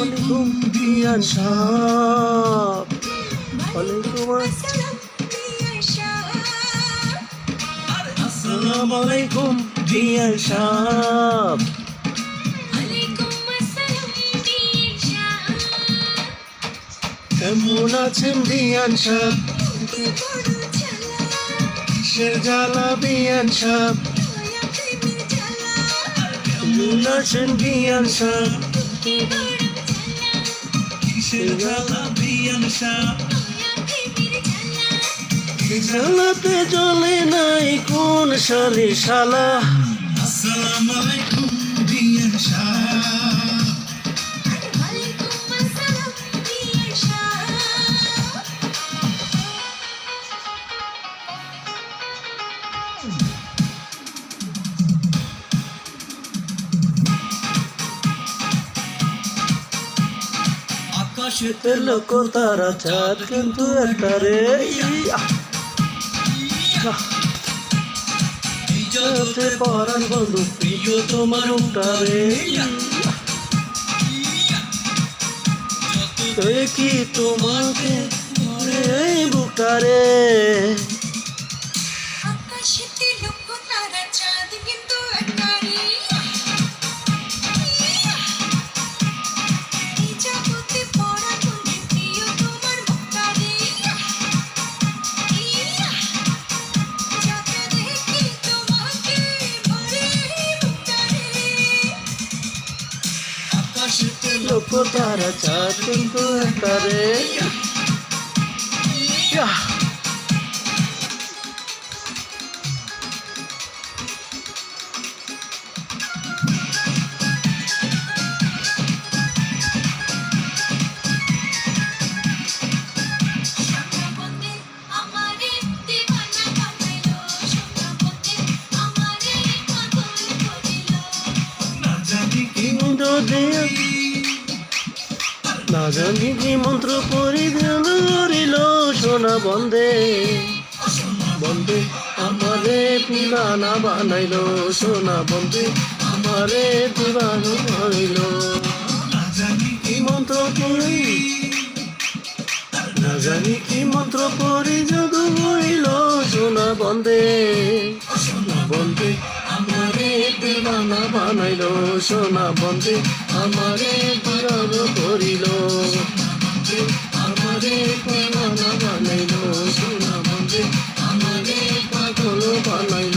আলাইকুম বিয়ান সাহেব, ওয়ালাইকুম আসসালামু আলাইকুম বিয়ান সাহেব। কেমন আছেন বিয়ান সাহেব? কিসের জ্বালা বিয়ান সাহেব? কেমন আছেন বিয়ান সাহেব? কিসের জ্বালা বিয়ান সাহেব? জ্বালাতে জ্বলে নাই কোন শালি শালা। আসসালামু আলাইকুম বিয়ান সাহেব। আকাশেতে লোক তারা চাঁদ কিন্তু একটা রে, জগতে পরাণ বন্ধু প্রিয় তোমার মুখটা রে। কি তোমাকে এই বুকটা রে। লোক তারা চাঁদ কিন্তু একটা রে। না জানি কি মন্ত্র পরিধান করিল সোনা বন্দে বন্দে আমারে পিলানা বানাইল সোনা বন্দে আমারে দিবানো হইল। কি মন্ত্র পড়ি না জানি কি মন্ত্র পড়ি জাদু হইল সোনা বন্দে বন্দে আমারে দিবানা বানাইল সোনা বন্দে আমারে পাগল করিল আমারে দিবানা বানাইল সোনা বন্দে আমারে পাগল বানাইল।